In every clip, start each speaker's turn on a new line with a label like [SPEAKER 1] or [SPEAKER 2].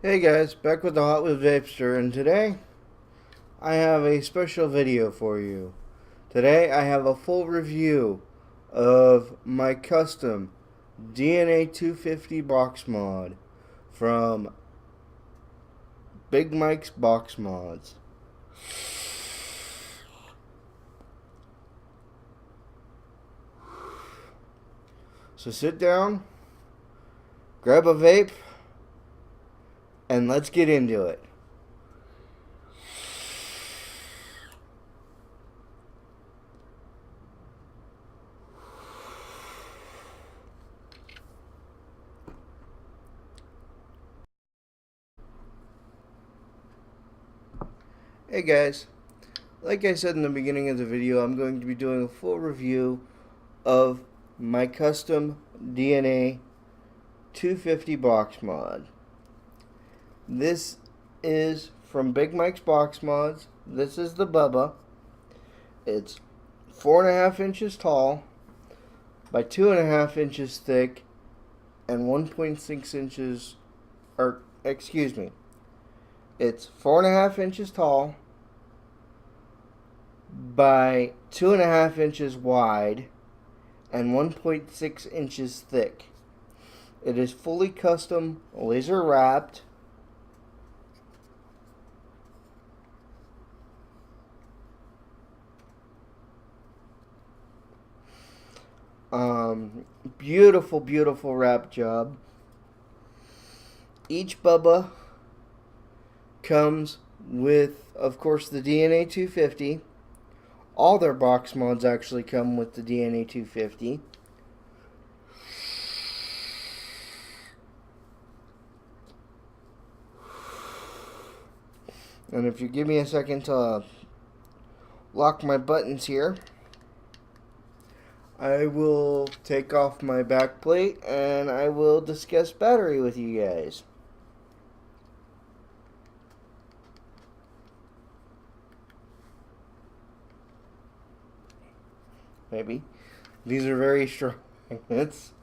[SPEAKER 1] Hey guys, back with the HOTWHEELED VAPESTER, and today I have a special video for you. Today I have a full review of my custom DNA 250 box mod from Big Mike's Box Mods. So sit down, grab a vape, and let's get into it. Hey guys, like I said in the beginning of the video, I'm going to be doing a full review of my custom DNA 250 box mod. This is from Big Mike's Box Mods. This is the Bubba. It's 4.5 inches tall by 2.5 inches thick and 1.6 inches, or excuse me, it's 4.5 inches tall by 2.5 inches wide and 1.6 inches thick. It is fully custom laser wrapped. Beautiful, beautiful wrap job. Each Bubba comes with, of course, the DNA 250. All their box mods actually come with the DNA 250. And if you give me a second to lock my buttons here, I will take off my back plate and I will discuss battery with you guys. Maybe. These are very strong magnets.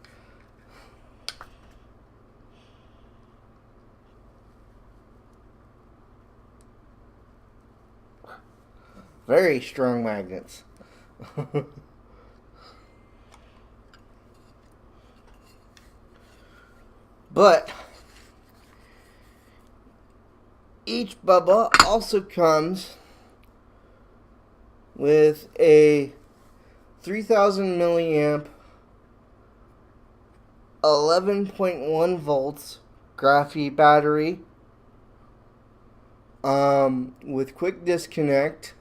[SPEAKER 1] Very strong magnets. But each Bubba also comes with a 3000 milliamp 11.1 volts graphite battery with quick disconnect,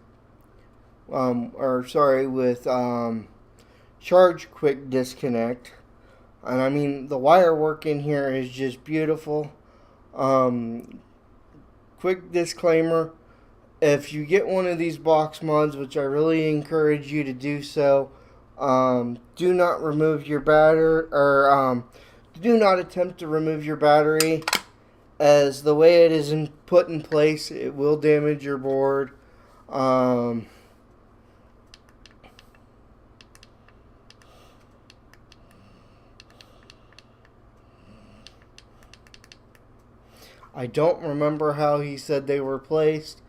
[SPEAKER 1] with charge quick disconnect. And I mean, the wire work in here is just beautiful. Quick disclaimer, if you get one of these box mods, which I really encourage you to do so, do not remove your battery, or do not attempt to remove your battery, as the way it is put in place, it will damage your board. I don't remember how he said they were placed.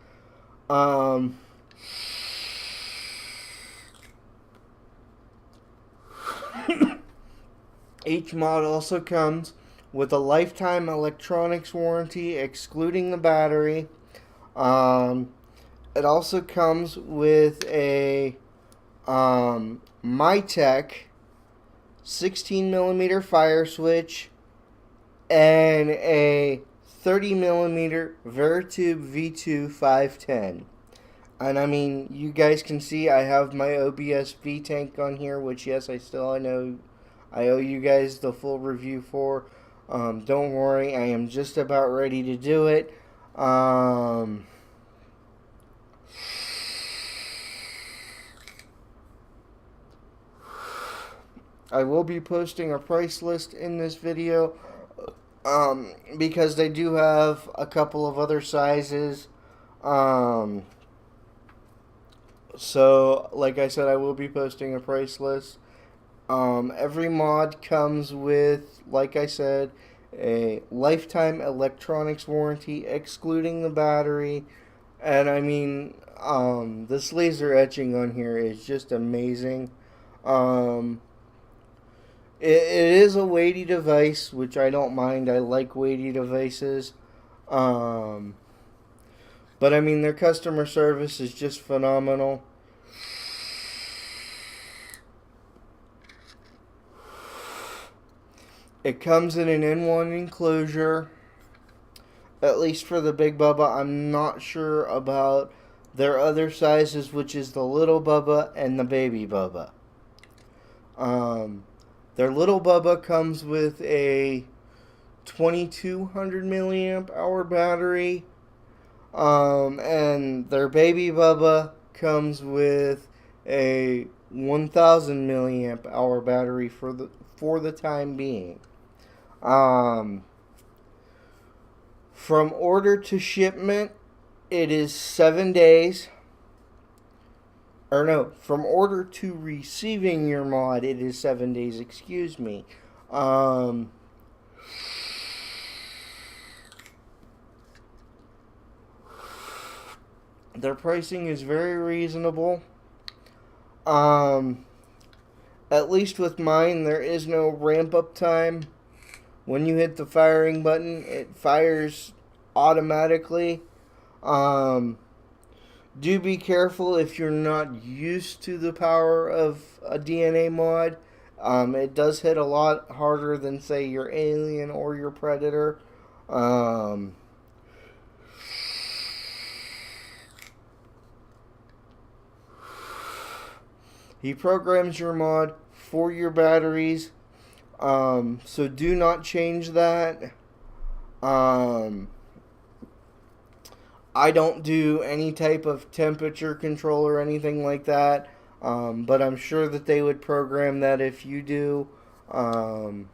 [SPEAKER 1] Each mod also comes with a lifetime electronics warranty, excluding the battery. It also comes with a MyTech 16mm fire switch and a 30mm Veritube V2 510. And I mean, you guys can see I have my OBS V tank on here, which yes, I know I owe you guys the full review for. Don't worry, I am just about ready to do it. I will be posting a price list in this video, because they do have a couple of other sizes. So, like I said, I will be posting a price list. Every mod comes with, like I said, a lifetime electronics warranty, excluding the battery. And I mean, this laser etching on here is just amazing. Um, it is a weighty device, which I don't mind. I like weighty devices. Um, but I mean, their customer service is just phenomenal. It comes in an N1 enclosure, at least for the Big Bubba. I'm not sure about their other sizes, which is the Little Bubba and the Baby Bubba. Their Little Bubba comes with a 2200 milliamp hour battery, and their Baby Bubba comes with a 1000 milliamp hour battery for the time being. From order to shipment, it is 7 days. Or no, from order to receiving your mod, it is 7 days. Excuse me. Their pricing is very reasonable. At least with mine, there is no ramp up time. When you hit the firing button, it fires automatically. Do be careful if you're not used to the power of a DNA mod. It does hit a lot harder than, say, your Alien or your Predator. He programs your mod for your batteries. So do not change that. I don't do any type of temperature control or anything like that. But I'm sure that they would program that if you do. I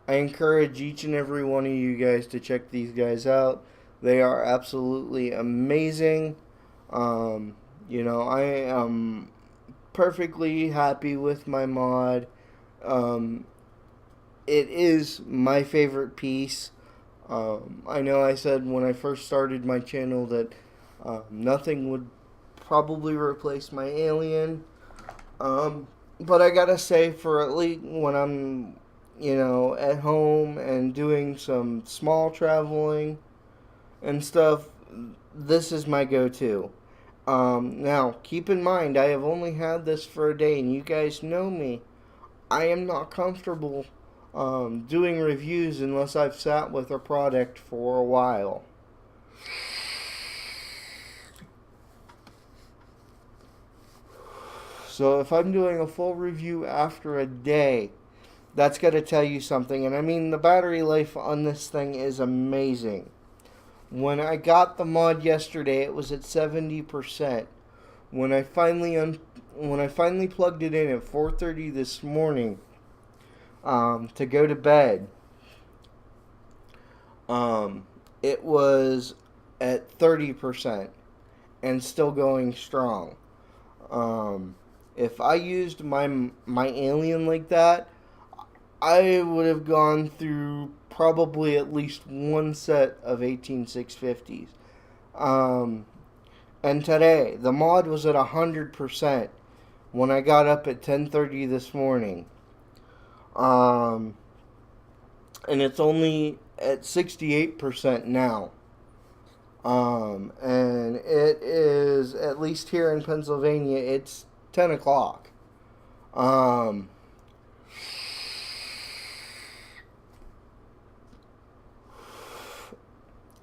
[SPEAKER 1] encourage each and every one of you guys to check these guys out. They are absolutely amazing. I am perfectly happy with my mod. It is my favorite piece. I know I said when I first started my channel that nothing would probably replace my Alien. But I gotta say, for at least when I'm, at home and doing some small traveling and stuff, this is my go-to. Now, keep in mind, I have only had this for a day, and you guys know me. I am not comfortable doing reviews unless I've sat with a product for a while. So if I'm doing a full review after a day, that's got to tell you something. And I mean, the battery life on this thing is amazing. When I got the mod yesterday, it was at 70%. When I finally plugged it in at 4:30 this morning to go to bed, it was at 30% and still going strong. If I used my Alien like that, I would have gone through probably at least one set of 18650s. And today, the mod was at 100% when I got up at 10:30 this morning. And it's only at 68% now. And it is, at least here in Pennsylvania, it's 10 o'clock.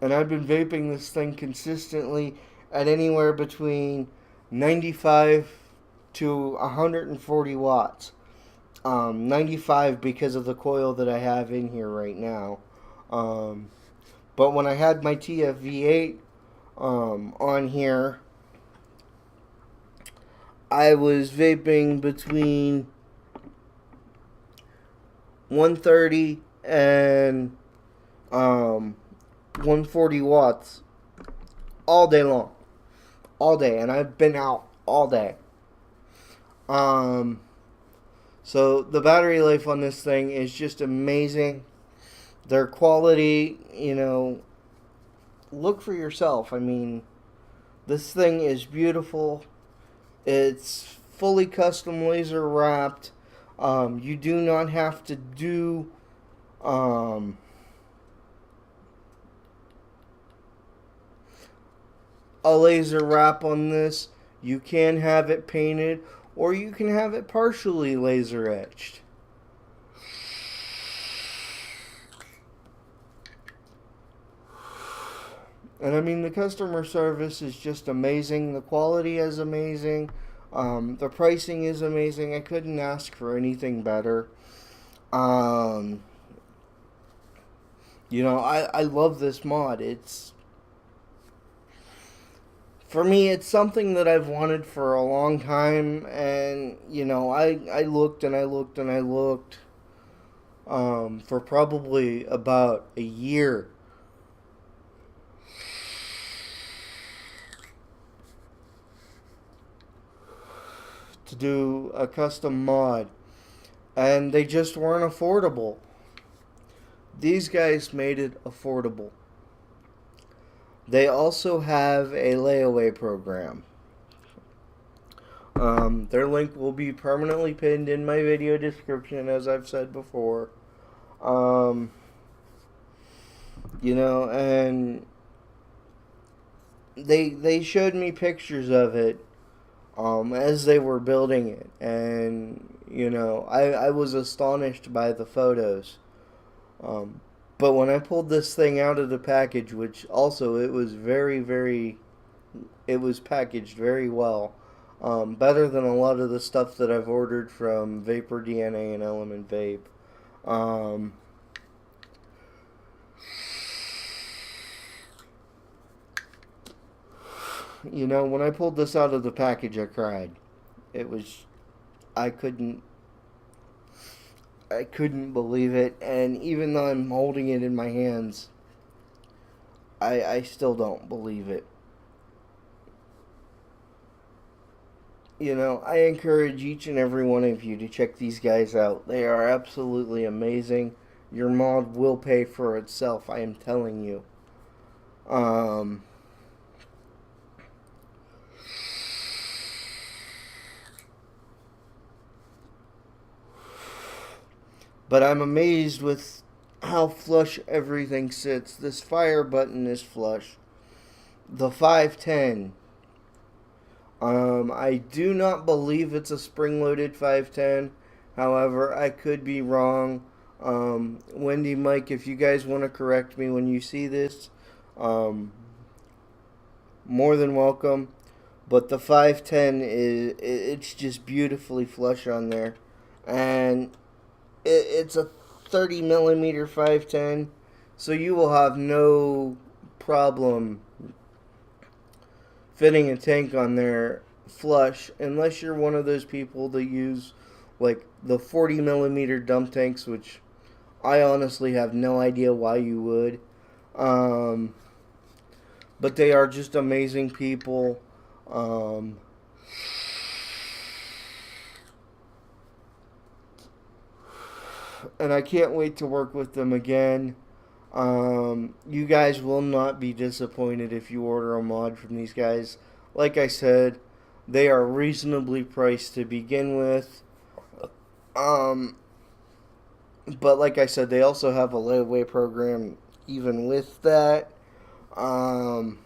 [SPEAKER 1] And I've been vaping this thing consistently at anywhere between 95 to 140 watts. 95 because of the coil that I have in here right now. But when I had my TFV8 on here, I was vaping between 130 and 140 watts all day long. All day. And I've been out all day. So the battery life on this thing is just amazing. Their quality, look for yourself. I mean, this thing is beautiful. It's fully custom laser wrapped. You do not have to do a laser wrap on this. You can have it painted, or you can have it partially laser etched. And I mean, the customer service is just amazing. The quality is amazing. The pricing is amazing. I couldn't ask for anything better. I love this mod. For me, it's something that I've wanted for a long time. And, I looked and I looked and I looked for probably about a year to do a custom mod, and they just weren't affordable. These guys made it affordable. They also have a layaway program. Their link will be permanently pinned in my video description, as I've said before. And they showed me pictures of it as they were building it, and I was astonished by the photos. But when I pulled this thing out of the package, which also it was it was packaged very well, better than a lot of the stuff that I've ordered from Vapor DNA and Element Vape. When I pulled this out of the package, I cried. I couldn't believe it, and even though I'm holding it in my hands, I still don't believe it. I encourage each and every one of you to check these guys out. They are absolutely amazing. Your mod will pay for itself, I am telling you. But I'm amazed with how flush everything sits. This fire button is flush. The 510. I do not believe it's a spring-loaded 510. However, I could be wrong. Wendy, Mike, if you guys want to correct me when you see this, more than welcome. But the 510 it's just beautifully flush on there. And it's a 30 millimeter 510, so you will have no problem fitting a tank on there flush, unless you're one of those people that use like the 40 millimeter dump tanks, which I honestly have no idea why you would. But they are just amazing people. And I can't wait to work with them again. You guys will not be disappointed if you order a mod from these guys. Like I said, they are reasonably priced to begin with. But like I said, they also have a layaway program even with that. And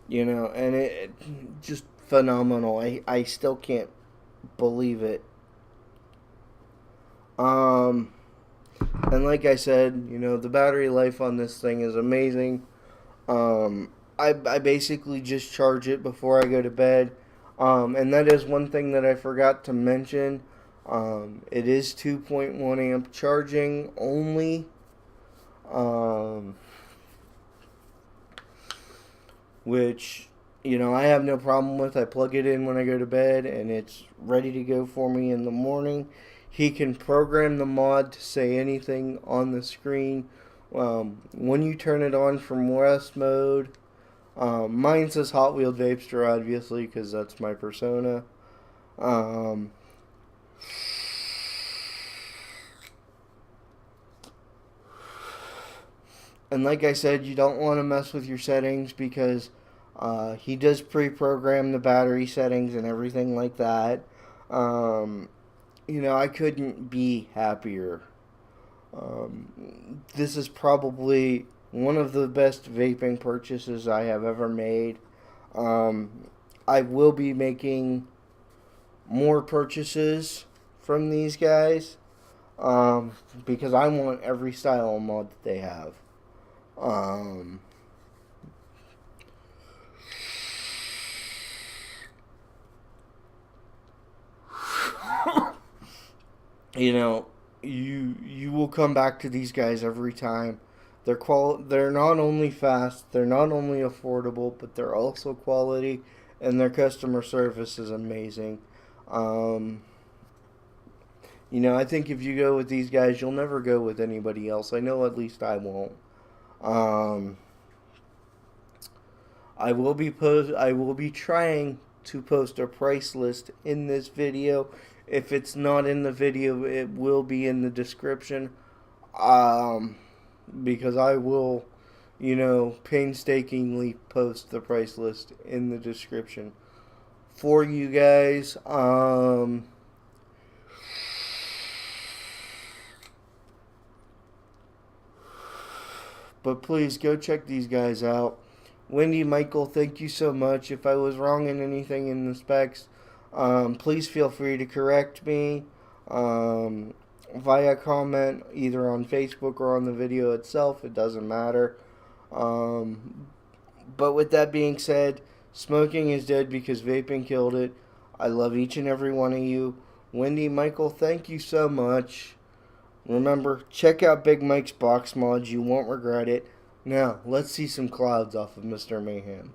[SPEAKER 1] it just phenomenal. I still can't believe it. And like I said, the battery life on this thing is amazing. I basically just charge it before I go to bed. And that is one thing that I forgot to mention. It is 2.1 amp charging only. Which, I have no problem with. I plug it in when I go to bed and it's ready to go for me in the morning. He can program the mod to say anything on the screen. When you turn it on from rest mode, mine says HOTWHEELED VAPESTER, obviously, because that's my persona. And like I said, you don't want to mess with your settings because he does pre-program the battery settings and everything like that. Um, I couldn't be happier. This is probably one of the best vaping purchases I have ever made. I will be making more purchases from these guys because I want every style of mod that they have. Um, you know, you will come back to these guys every time. They're not only fast, they're not only affordable, but they're also quality, and their customer service is amazing. Um, I think if you go with these guys, you'll never go with anybody else. I know at least I won't. Um, I will be trying to post a price list in this video. If it's not in the video, it will be in the description. Um, because I will, painstakingly post the price list in the description for you guys. But please go check these guys out. Wendy, Michael, thank you so much. If I was wrong in anything in the specs, please feel free to correct me via comment, either on Facebook or on the video itself. It doesn't matter. But with that being said, smoking is dead because vaping killed it. I love each and every one of you. Wendy, Michael, thank you so much. Remember, check out Big Mike's box mods. You won't regret it. Now, let's see some clouds off of Mr. Mayhem.